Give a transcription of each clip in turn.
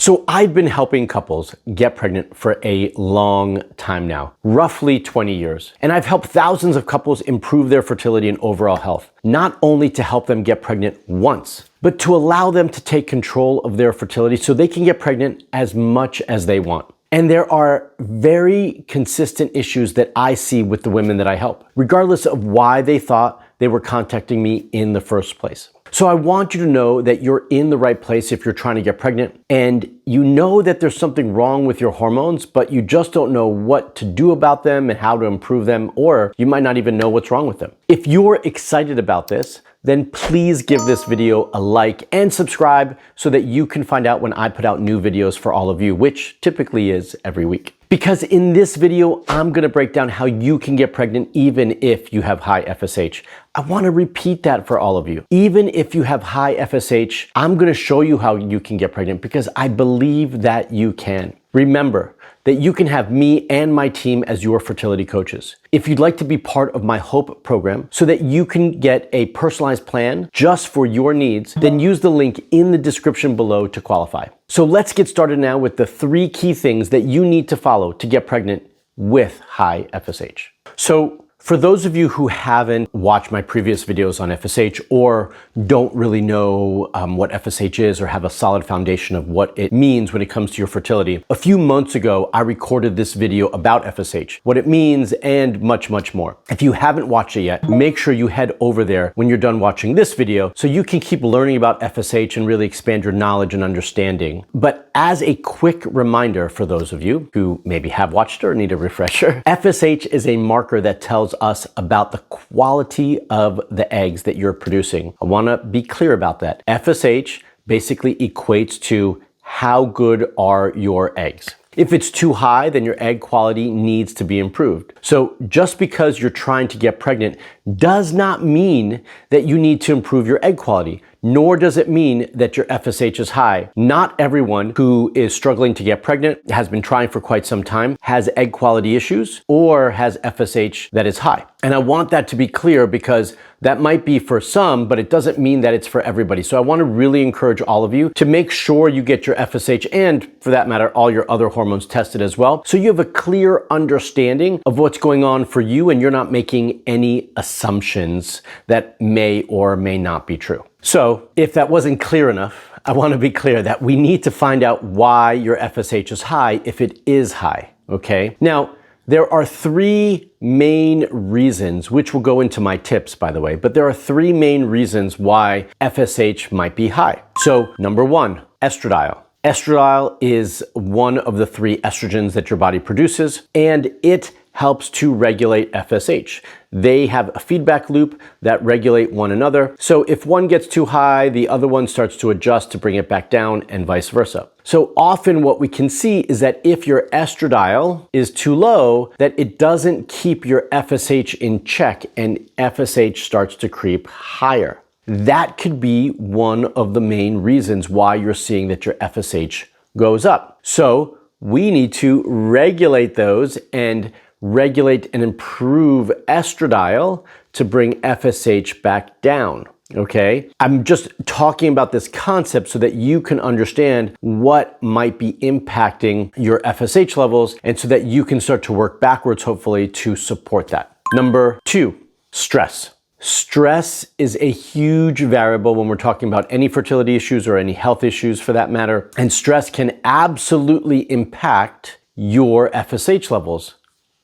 So I've been helping couples get pregnant for a long time now, roughly 20 years. And I've helped thousands of couples improve their fertility and overall health, not only to help them get pregnant once, but to allow them to take control of their fertility so they can get pregnant as much as they want. And there are very consistent issues that I see with the women that I help, regardless of why they thought they were contacting me in the first place. So I want you to know that you're in the right place if you're trying to get pregnant and you know that there's something wrong with your hormones, but you just don't know what to do about them and how to improve them, or you might not even know what's wrong with them. If you're excited about this, then please give this video a like and subscribe so that you can find out when I put out new videos for all of you, which typically is every week. Because in this video, I'm gonna break down how you can get pregnant even if you have high FSH. I wanna repeat that for all of you. Even if you have high FSH, I'm gonna show you how you can get pregnant because I believe that you can. Remember that you can have me and my team as your fertility coaches. If you'd like to be part of my HOPE program so that you can get a personalized plan just for your needs, then use the link in the description below to qualify. So let's get started now with the 3 key things that you need to follow to get pregnant with high FSH. So for those of you who haven't watched my previous videos on FSH or don't really know what FSH is or have a solid foundation of what it means when it comes to your fertility, a few months ago, I recorded this video about FSH, what it means, and much, much more. If you haven't watched it yet, make sure you head over there when you're done watching this video so you can keep learning about FSH and really expand your knowledge and understanding. But as a quick reminder for those of you who maybe have watched or need a refresher, FSH is a marker that tells us about the quality of the eggs that you're producing. I want to be clear about that. FSH basically equates to how good are your eggs. If it's too high, then your egg quality needs to be improved. So just because you're trying to get pregnant does not mean that you need to improve your egg quality, nor does it mean that your FSH is high. Not everyone who is struggling to get pregnant, has been trying for quite some time, has egg quality issues or has FSH that is high. And I want that to be clear because that might be for some, but it doesn't mean that it's for everybody. So I want to really encourage all of you to make sure you get your FSH and, for that matter, all your other hormones tested as well. So you have a clear understanding of what's going on for you and you're not making any assumptions that may or may not be true. So if that wasn't clear enough, I want to be clear that we need to find out why your FSH is high if it is high, okay? Now, there are 3 main reasons, which will go into my tips, by the way, but there are 3 main reasons why FSH might be high. So number 1, estradiol. Estradiol is one of the 3 estrogens that your body produces, and it helps to regulate FSH. They have a feedback loop that regulate one another. So if one gets too high, the other one starts to adjust to bring it back down and vice versa. So often what we can see is that if your estradiol is too low, that it doesn't keep your FSH in check and FSH starts to creep higher. That could be one of the main reasons why you're seeing that your FSH goes up. So we need to regulate those and regulate and improve estradiol to bring FSH back down, okay? I'm just talking about this concept so that you can understand what might be impacting your FSH levels and so that you can start to work backwards, hopefully, to support that. Number 2, stress. Stress is a huge variable when we're talking about any fertility issues or any health issues for that matter, and stress can absolutely impact your FSH levels.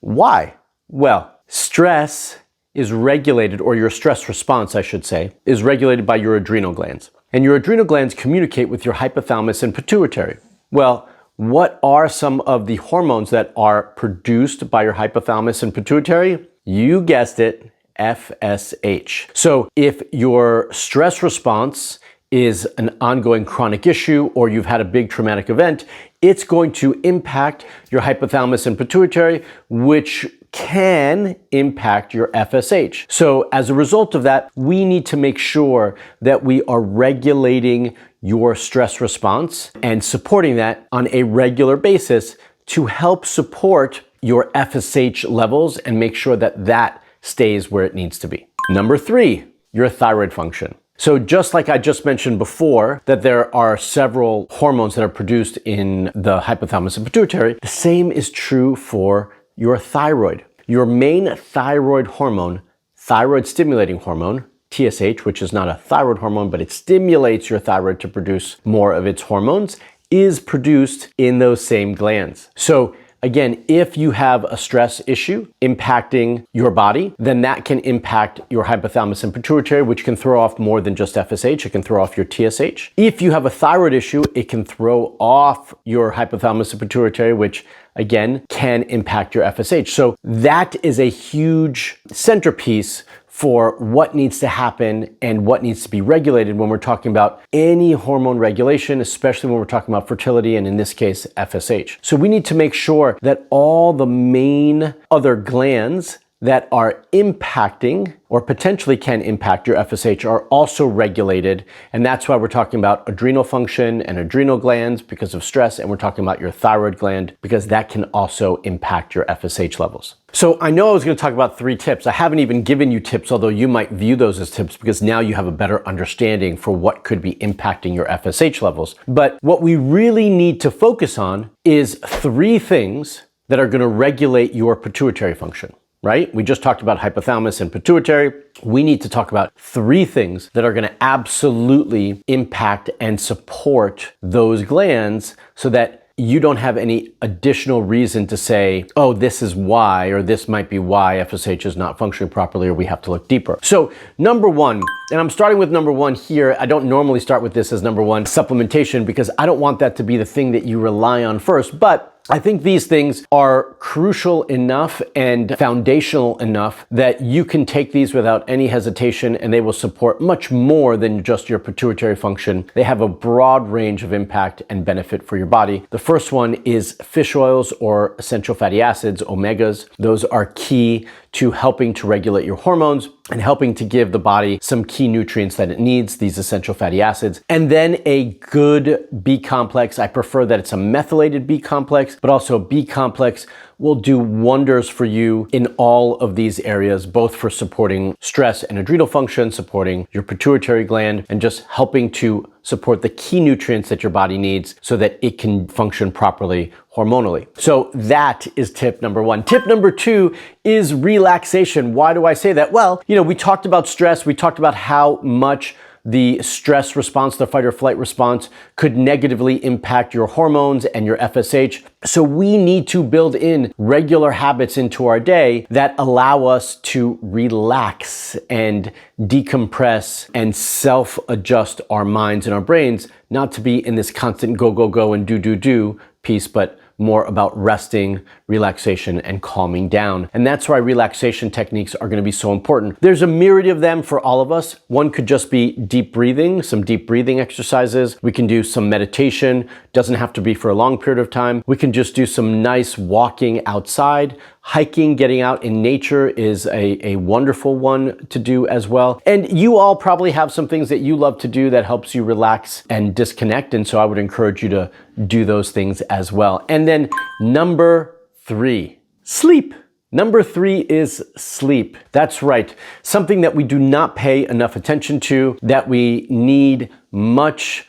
Why? Well, stress is regulated, or your stress response, I should say, is regulated by your adrenal glands. And your adrenal glands communicate with your hypothalamus and pituitary. Well, what are some of the hormones that are produced by your hypothalamus and pituitary? You guessed it, FSH. So if your stress response is an ongoing chronic issue or you've had a big traumatic event, it's going to impact your hypothalamus and pituitary, which can impact your FSH. So as a result of that, we need to make sure that we are regulating your stress response and supporting that on a regular basis to help support your FSH levels and make sure that that stays where it needs to be. Number 3, your thyroid function. So just like I just mentioned before, that there are several hormones that are produced in the hypothalamus and pituitary, the same is true for your thyroid. Your main thyroid hormone, thyroid stimulating hormone, TSH, which is not a thyroid hormone, but it stimulates your thyroid to produce more of its hormones, is produced in those same glands. So again, if you have a stress issue impacting your body, then that can impact your hypothalamus and pituitary, which can throw off more than just FSH. It can throw off your TSH. If you have a thyroid issue, it can throw off your hypothalamus and pituitary, which again can impact your FSH. So that is a huge centerpiece for what needs to happen and what needs to be regulated when we're talking about any hormone regulation, especially when we're talking about fertility and in this case, FSH. So we need to make sure that all the main other glands that are impacting or potentially can impact your FSH are also regulated. And that's why we're talking about adrenal function and adrenal glands because of stress. And we're talking about your thyroid gland because that can also impact your FSH levels. So I know I was going to talk about 3 tips. I haven't even given you tips, although you might view those as tips because now you have a better understanding for what could be impacting your FSH levels. But what we really need to focus on is 3 things that are going to regulate your pituitary function. Right? We just talked about hypothalamus and pituitary. We need to talk about 3 things that are going to absolutely impact and support those glands so that you don't have any additional reason to say, oh, this is why, or this might be why FSH is not functioning properly, or we have to look deeper. So number 1, and I'm starting with number 1 here. I don't normally start with this as number 1, supplementation, because I don't want that to be the thing that you rely on first. But I think these things are crucial enough and foundational enough that you can take these without any hesitation and they will support much more than just your pituitary function. They have a broad range of impact and benefit for your body. The first one is fish oils or essential fatty acids, omegas. Those are key to helping to regulate your hormones and helping to give the body some key nutrients that it needs, these essential fatty acids. And then a good B complex. I prefer that it's a methylated B complex, but also a B complex will do wonders for you in all of these areas, both for supporting stress and adrenal function, supporting your pituitary gland, and just helping to support the key nutrients that your body needs so that it can function properly hormonally. So that is tip number 1. Tip number 2 is relaxation. Why do I say that? Well, we talked about stress. We talked about how much the stress response, the fight or flight response, could negatively impact your hormones and your FSH. So we need to build in regular habits into our day that allow us to relax and decompress and self-adjust our minds and our brains, not to be in this constant go, go, go and do piece, but more about resting, relaxation, and calming down. And that's why relaxation techniques are going to be so important. There's a myriad of them for all of us. One could just be deep breathing, some deep breathing exercises. We can do some meditation. Doesn't have to be for a long period of time. We can just do some nice walking outside. Hiking, getting out in nature is a wonderful one to do as well. And you all probably have some things that you love to do that helps you relax and disconnect. And so I would encourage you to do those things as well. And then number 3, sleep. Number 3 is sleep. That's right. Something that we do not pay enough attention to, that we need much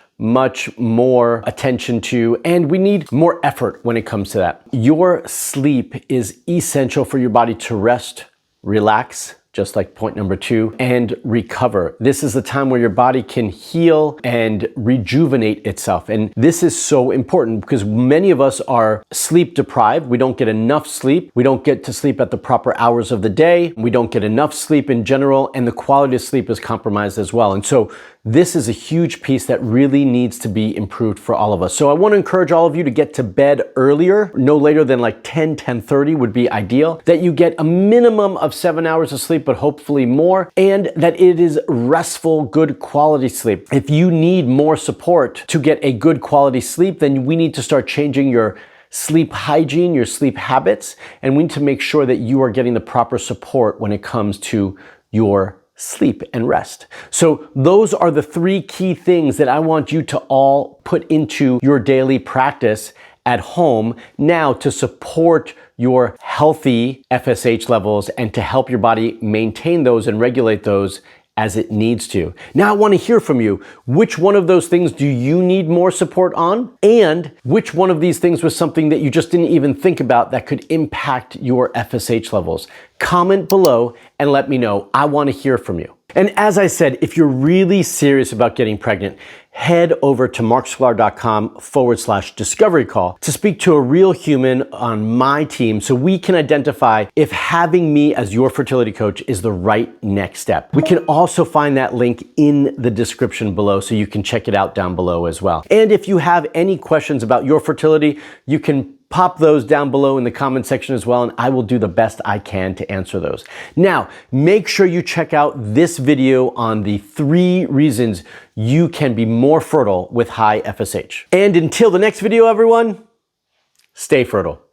more attention to, and we need more effort when it comes to that. Your sleep is essential for your body to rest, relax, just like point number 2, and recover. This is the time where your body can heal and rejuvenate itself. And this is so important because many of us are sleep deprived. We don't get enough sleep. We don't get to sleep at the proper hours of the day. We don't get enough sleep in general, and the quality of sleep is compromised as well. And so this is a huge piece that really needs to be improved for all of us. So I want to encourage all of you to get to bed earlier, no later than like 10:30 would be ideal, that you get a minimum of 7 hours of sleep, but hopefully more, and that it is restful, good quality sleep. If you need more support to get a good quality sleep, then we need to start changing your sleep hygiene, your sleep habits, and we need to make sure that you are getting the proper support when it comes to your sleep and rest. So those are the 3 key things that I want you to all put into your daily practice at home now to support your healthy FSH levels and to help your body maintain those and regulate those as it needs to. Now I want to hear from you. Which one of those things do you need more support on? And which one of these things was something that you just didn't even think about that could impact your FSH levels? Comment below and let me know. I want to hear from you. And as I said, if you're really serious about getting pregnant, head over to marksklar.com/discovery call to speak to a real human on my team so we can identify if having me as your fertility coach is the right next step. We can also find that link in the description below so you can check it out down below as well. And if you have any questions about your fertility, you can pop those down below in the comment section as well, and I will do the best I can to answer those. Now, make sure you check out this video on the 3 reasons you can be more fertile with high FSH. And until the next video, everyone, stay fertile.